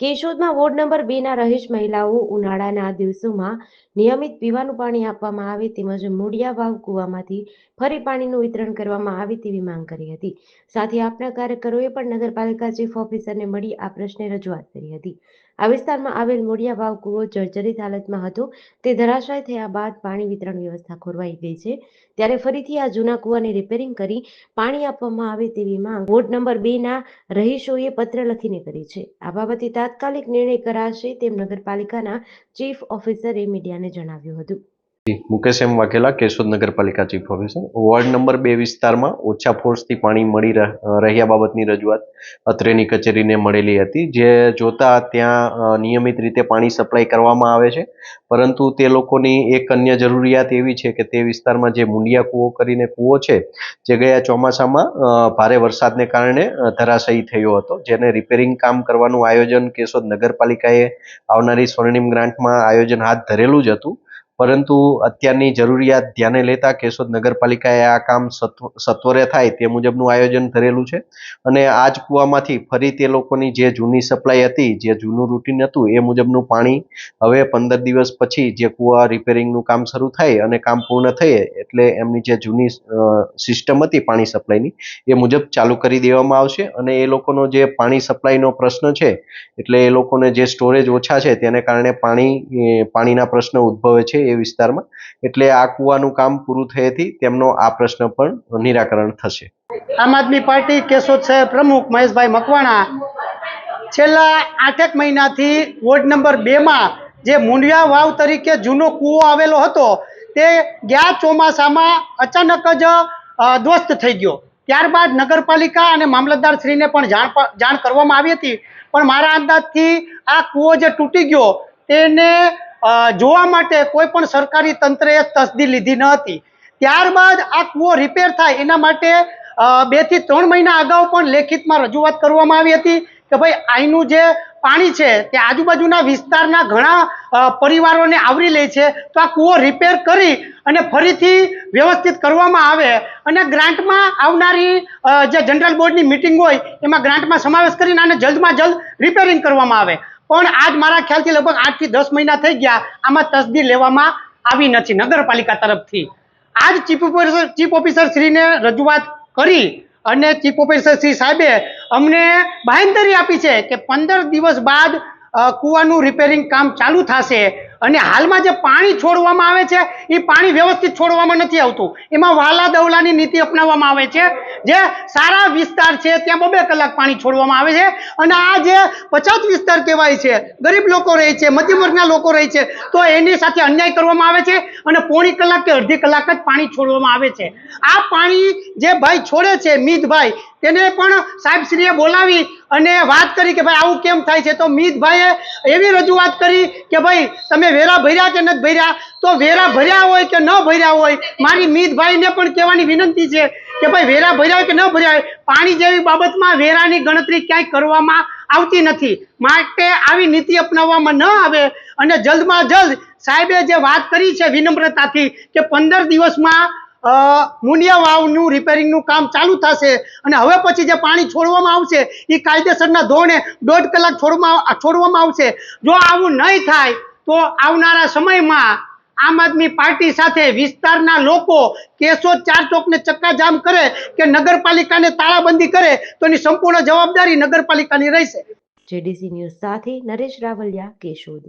કેશોદમાં ward number 2 ના રહીશ મહિલાઓ ઉનાળાના દિવસોમાં નિયમિત પીવાનું પાણી આપવામાં આવે તેમજ મૂળિયા વાવ કૂવામાંથી ફરી પાણીનું વિતરણ કરવામાં આવે તેવી માંગ કરી હતી। સાથે આપના કાર્યકરોએ પણ નગરપાલિકા ચીફ ઓફિસરને મળી આ પ્રશ્ને રજૂઆત કરી હતી। આ વિસ્તારમાં આવેલ મૂળિયા વાવ કૂવો જર્જરિત હાલતમાં હતો, તે ધરાશાય થયા બાદ પાણી વિતરણ વ્યવસ્થા ખોરવાઈ ગઈ છે, ત્યારે ફરીથી આ જૂના કૂવાને રિપેરિંગ કરી પાણી આપવામાં આવે તેવી માંગ વોર્ડ નંબર 2 ના રહીશોએ પત્ર લખીને કરી છે। આ બાબતે તાત્કાલિક નિર્ણય કરાશે તેમ નગરપાલિકાના ચીફ ઓફિસરે મીડિયાને જણાવ્યું હતું। મુકેશ એમ વાઘેલા, કેશોદ નગરપાલિકા ચીફ ઓફિસર। વોર્ડ નંબર 2 વિસ્તારમાં ઓછા ફોર્સથી પાણી મળી રહ્યા બાબતની રજૂઆત અત્રેની કચેરીને મળેલી હતી, જે જોતા ત્યાં નિયમિત રીતે પાણી સપ્લાય કરવામાં આવે છે, પરંતુ તે લોકોની એક અન્ય જરૂરિયાત એવી છે કે તે વિસ્તારમાં જે મુંડિયા કૂવો કરીને કૂવો છે, જે ગયા ચોમાસામાં ભારે વરસાદને કારણે ધરાશાયી થયો હતો, જેને રિપેરિંગ કામ કરવાનું આયોજન કેશોદ નગરપાલિકાએ આવનારી સ્વર્ણિમ ગ્રાન્ટમાં આયોજન હાથ ધરેલું જ હતું, પરંતુ અત્યારની જરૂરિયાત ધ્યાને લેતા કેશોદ નગરપાલિકાએ આ કામ સત્વરે થાય તે મુજબનું આયોજન ધરેલું છે અને આ જ કૂવામાંથી ફરી તે લોકોની જે જૂની સપ્લાય હતી, જે જૂનું રૂટીન હતું, એ મુજબનું પાણી હવે 15 દિવસ પછી જે કૂવા રિપેરિંગનું કામ શરૂ થાય અને કામ પૂર્ણ થાય એટલે એમની જે જૂની સિસ્ટમ હતી પાણી સપ્લાયની એ મુજબ ચાલુ કરી દેવામાં આવશે અને એ લોકોનો જે પાણી સપ્લાયનો પ્રશ્ન છે, એટલે એ લોકોને જે સ્ટોરેજ ઓછા છે તેને કારણે પાણીના પ્રશ્ન ઉદ્ભવે છે એ વિસ્તારમાં, એટલે આ કૂવાનું કામ પૂરું થયેથી તેમનો આ પ્રશ્ન પણ નિરાકરણ થશે। આમ આદમી પાર્ટી કેશોદ શહેર પ્રમુખ મહેશભાઈ મકવાણા છેલ્લા 8 મહિનાથી વોર્ડ નંબર 2 માં જે મુંડિયા વાવ તરીકે જૂનો કૂવો આવેલો હતો તે ગયા ચોમાસામાં અચાનક જ ધ્વસ્ત થઈ ગયો। ત્યારબાદ નગરપાલિકા અને મામલતદાર શ્રીને પણ જાણ કરવામાં આવી હતી, પણ મારા અંદાજથી આ કૂવો જે તૂટી ગયો તેને જોવા માટે કોઈ પણ સરકારી તંત્રએ તસદી લીધી ન હતી। ત્યારબાદ આ કૂવો રિપેર થાય એના માટે 2 થી 3 મહિના અગાઉ પણ લેખિતમાં રજૂઆત કરવામાં આવી હતી કે ભાઈ અહીંનું જે પાણી છે તે આજુબાજુના વિસ્તારના ઘણા પરિવારોને આવરી લે છે, તો આ કૂવો રિપેર કરી અને ફરીથી વ્યવસ્થિત કરવામાં આવે અને ગ્રાન્ટમાં આવનારી જે જનરલ બોર્ડની મિટિંગ હોય એમાં ગ્રાન્ટમાં સમાવેશ કરીને આને જલ્દમાં જલ્દ રિપેરિંગ કરવામાં આવે, પણ આજ મારા ખ્યાલથી લગભગ 8 થી 10 મહિના થઈ ગયા, આમાં તસદી લેવામાં આવી નથી નગરપાલિકા તરફથી। આજ ચીફ ઓફિસર શ્રીને રજૂઆત કરી અને ચીફ ઓફિસર શ્રી સાહેબે અમને બાંહેધરી આપી છે કે 15 દિવસ બાદ કૂવાનું રિપેરિંગ કામ ચાલુ થશે અને હાલમાં જે પાણી છોડવામાં આવે છે એ પાણી વ્યવસ્થિત છોડવામાં નથી આવતું, એમાં વહાલા દવલાની નીતિ અપનાવવામાં આવે છે। જે સારા વિસ્તાર છે ત્યાં 2 કલાક પાણી છોડવામાં આવે છે અને આ જે પછાત વિસ્તાર કહેવાય છે, ગરીબ લોકો રહે છે, મધ્યમ વર્ગના લોકો રહે છે, તો એની સાથે અન્યાય કરવામાં આવે છે અને પોણી કલાક કે અડધી કલાક જ પાણી છોડવામાં આવે છે। આ પાણી જે ભાઈ છોડે છે મીતભાઈ, તેને પણ સાહેબશ્રીએ બોલાવી અને વાત કરી કે ભાઈ આવું કેમ થાય છે, તો મીતભાઈએ એવી રજૂઆત કરી કે ભાઈ તમે વેરા ભર્યા કે નથી ભર્યા, તો વેરા ભર્યા હોય કે ન ભર્યા હોય, મારી મીતભાઈને પણ કહેવાની વિનંતી છે કે ભાઈ વેરા ભર્યા હોય કે ન ભર્યા હોય, પાણી જેવી બાબતમાં વેરાની ગણતરી ક્યાંય કરવામાં આવતી નથી, માટે આવી નીતિ અપનાવવામાં ન આવે અને જલ્દમાં જલ્દ સાહેબે જે વાત કરી છે વિનમ્રતાથી કે 15 દિવસમાં મુંડિયા વાવનું રિપેરિંગનું કામ ચાલુ થશે અને હવે પછી જે પાણી છોડવામાં આવશે એ કાયદેસરના ધોરણે 1.5 કલાક છોડવામાં આવશે। જો આવું નહીં થાય તો આવનારા સમયમાં આમ આદમી પાર્ટી સાથે વિસ્તારના લોકો કેશોદ 4 ચોકને ચક્કાજામ કરે કે નગરપાલિકાને તાળાબંધી કરે તો એની સંપૂર્ણ જવાબદારી નગરપાલિકાની રહેશે। જેડીસી ન્યૂઝ સાથે નરેશ રાવલિયા, કેશોદ।